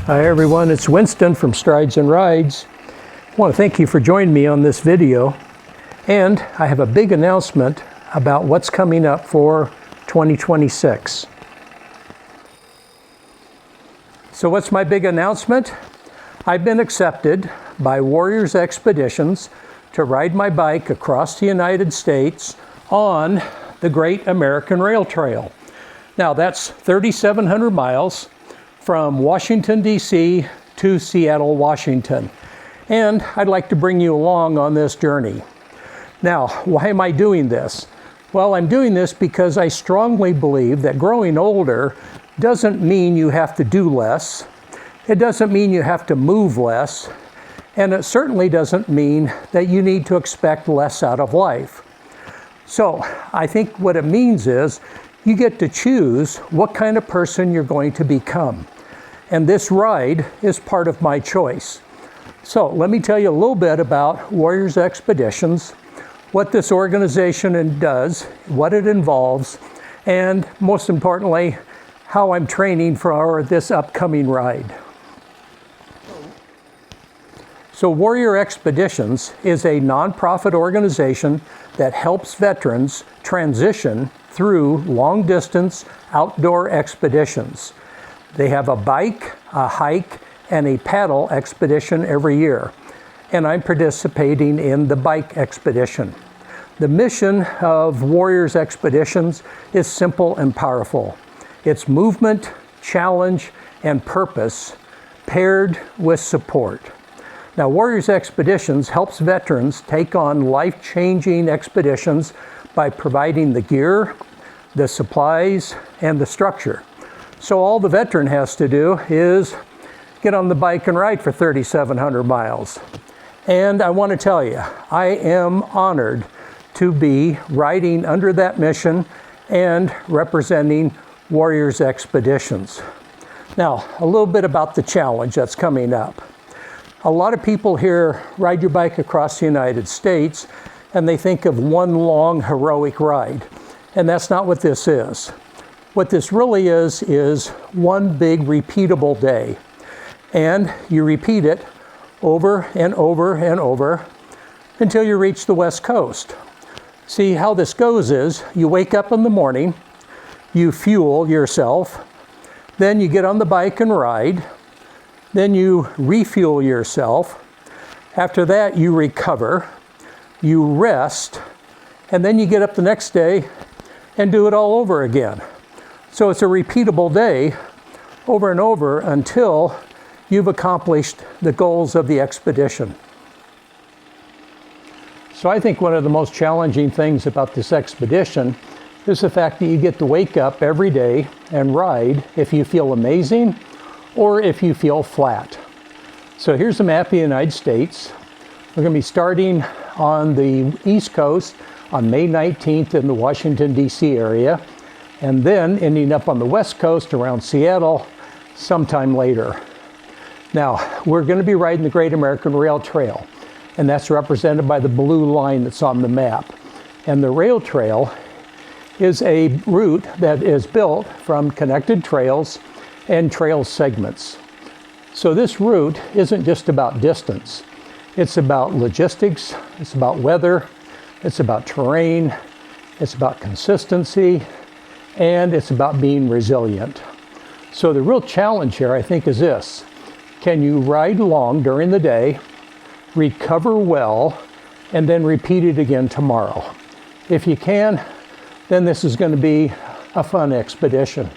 Hi everyone, it's Winston from Strides and Rides. I want to thank you for joining me on this video, and I have a big announcement about what's coming up for 2026. So what's my big announcement? I've been accepted by Warriors Expeditions to ride my bike across the United States on the Great American Rail Trail. Now that's 3,700 miles from Washington, D.C. to Seattle, Washington. And I'd like to bring you along on this journey. Now, why am I doing this? Well, I'm doing this because I strongly believe that growing older doesn't mean you have to do less. It doesn't mean you have to move less. And it certainly doesn't mean that you need to expect less out of life. So I think what it means is you get to choose what kind of person you're going to become. And this ride is part of my choice. So let me tell you a little bit about Warriors Expeditions, what this organization does, what it involves, and most importantly, how I'm training for this upcoming ride. So Warrior Expeditions is a nonprofit organization that helps veterans transition through long-distance outdoor expeditions. They have a bike, a hike, and a paddle expedition every year, and I'm participating in the bike expedition. The mission of Warriors Expeditions is simple and powerful. It's movement, challenge, and purpose paired with support. Now, Warriors Expeditions helps veterans take on life-changing expeditions by providing the gear, the supplies, and the structure. So all the veteran has to do is get on the bike and ride for 3,700 miles. And I want to tell you, I am honored to be riding under that mission and representing Warriors Expeditions. Now, a little bit about the challenge that's coming up. A lot of people here ride your bike across the United States and they think of one long heroic ride. And that's not what this is. What this really is one big repeatable day. And you repeat it over and over and over until you reach the West Coast. See, how this goes is you wake up in the morning, you fuel yourself, then you get on the bike and ride, then you refuel yourself. After that, you recover, you rest, and then you get up the next day and do it all over again. So it's a repeatable day over and over until you've accomplished the goals of the expedition. So I think one of the most challenging things about this expedition is the fact that you get to wake up every day and ride if you feel amazing or if you feel flat. So here's a map of the United States. We're going to be starting on the East Coast on May 19th in the Washington, D.C. area, and then ending up on the West Coast around Seattle sometime later. Now, we're going to be riding the Great American Rail Trail, and that's represented by the blue line that's on the map. And the rail trail is a route that is built from connected trails and trail segments. So this route isn't just about distance. It's about logistics, it's about weather, it's about terrain, it's about consistency, and it's about being resilient. So the real challenge here, I think, is this. Can you ride long during the day, recover well, and then repeat it again tomorrow? If you can, then this is going to be a fun expedition.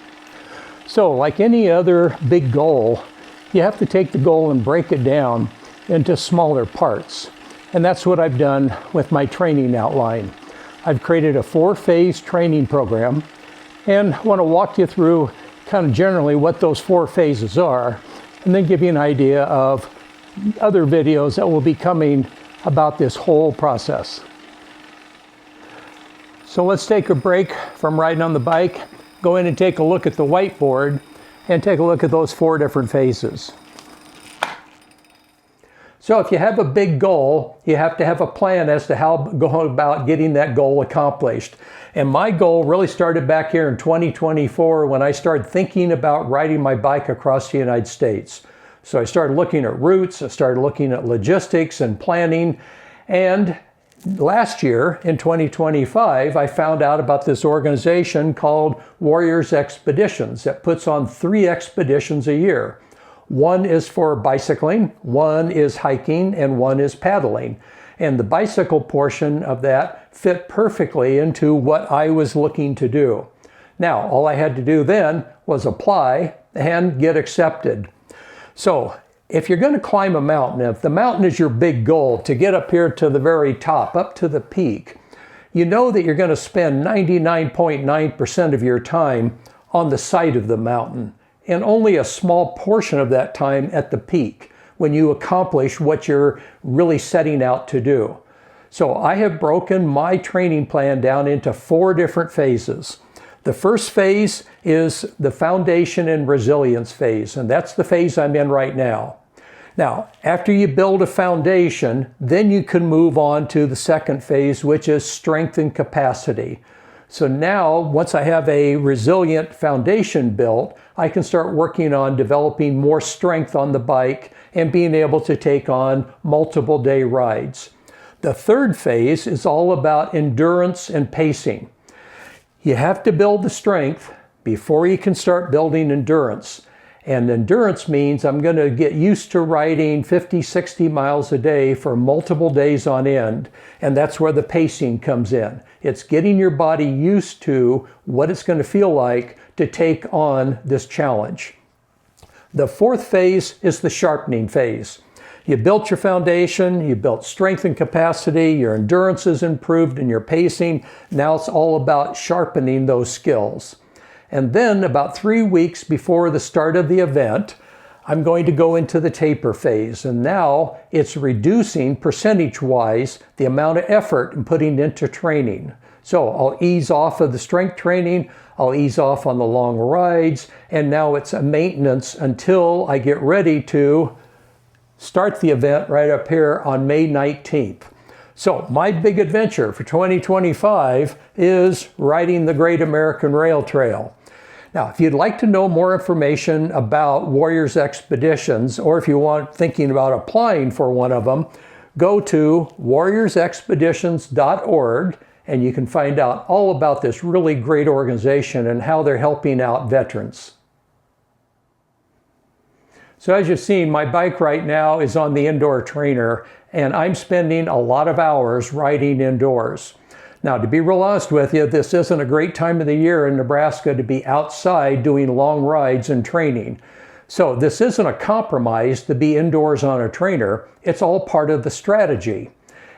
So like any other big goal, you have to take the goal and break it down into smaller parts. And that's what I've done with my training outline. I've created a 4-phase training program and want to walk you through kind of generally what those 4 phases are, and then give you an idea of other videos that will be coming about this whole process. So let's take a break from riding on the bike, go in and take a look at the whiteboard, and take a look at those 4 different phases. So if you have a big goal, you have to have a plan as to how to go about getting that goal accomplished. And my goal really started back here in 2024 when I started thinking about riding my bike across the United States. So I started looking at routes, I started looking at logistics and planning, and last year, in 2025, I found out about this organization called Warriors Expeditions that puts on 3 expeditions a year. One is for bicycling, one is hiking, and one is paddling. And the bicycle portion of that fit perfectly into what I was looking to do. Now, all I had to do then was apply and get accepted. So, if you're going to climb a mountain, if the mountain is your big goal to get up here to the very top, up to the peak, you know that you're going to spend 99.9% of your time on the side of the mountain and only a small portion of that time at the peak when you accomplish what you're really setting out to do. So I have broken my training plan down into 4 different phases. The first phase is the foundation and resilience phase, and that's the phase I'm in right now. Now, after you build a foundation, then you can move on to the second phase, which is strength and capacity. So now, once I have a resilient foundation built, I can start working on developing more strength on the bike and being able to take on multiple day rides. The third phase is all about endurance and pacing. You have to build the strength before you can start building endurance. And endurance means I'm going to get used to riding 50, 60 miles a day for multiple days on end. And that's where the pacing comes in. It's getting your body used to what it's going to feel like to take on this challenge. The fourth phase is the sharpening phase. You built your foundation, you built strength and capacity, your endurance is improved and your pacing. Now it's all about sharpening those skills. And then about 3 weeks before the start of the event, I'm going to go into the taper phase. And now it's reducing percentage-wise the amount of effort I'm putting into training. So I'll ease off of the strength training, I'll ease off on the long rides, and now it's a maintenance until I get ready to start the event right up here on May 19th. So my big adventure for 2025 is riding the Great American Rail Trail. Now, if you'd like to know more information about Warriors Expeditions, or if you want thinking about applying for one of them, go to warriorsexpeditions.org and you can find out all about this really great organization and how they're helping out veterans. So as you've seen, my bike right now is on the indoor trainer and I'm spending a lot of hours riding indoors. Now, to be real honest with you, this isn't a great time of the year in Nebraska to be outside doing long rides and training. So this isn't a compromise to be indoors on a trainer. It's all part of the strategy.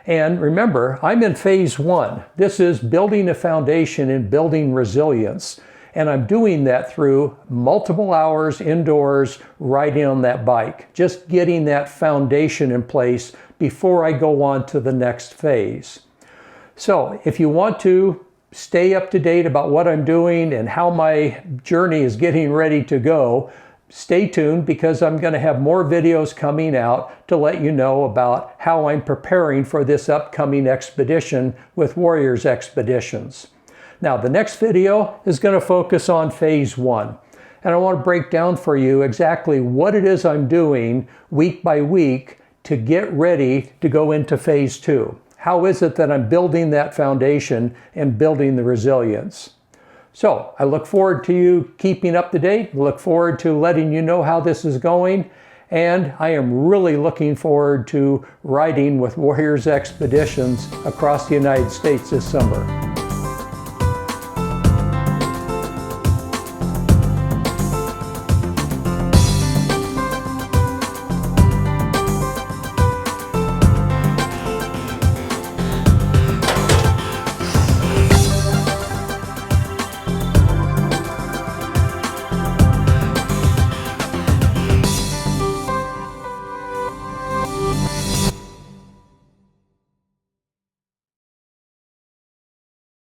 And remember, I'm in phase 1. This is building a foundation and building resilience. And I'm doing that through multiple hours indoors riding on that bike, just getting that foundation in place before I go on to the next phase. So if you want to stay up to date about what I'm doing and how my journey is getting ready to go, stay tuned because I'm going to have more videos coming out to let you know about how I'm preparing for this upcoming expedition with Warriors Expeditions. Now, the next video is going to focus on phase 1. And I want to break down for you exactly what it is I'm doing week by week to get ready to go into phase 2. How is it that I'm building that foundation and building the resilience? So I look forward to you keeping up to date. Look forward to letting you know how this is going. And I am really looking forward to riding with Warriors Expeditions across the United States this summer.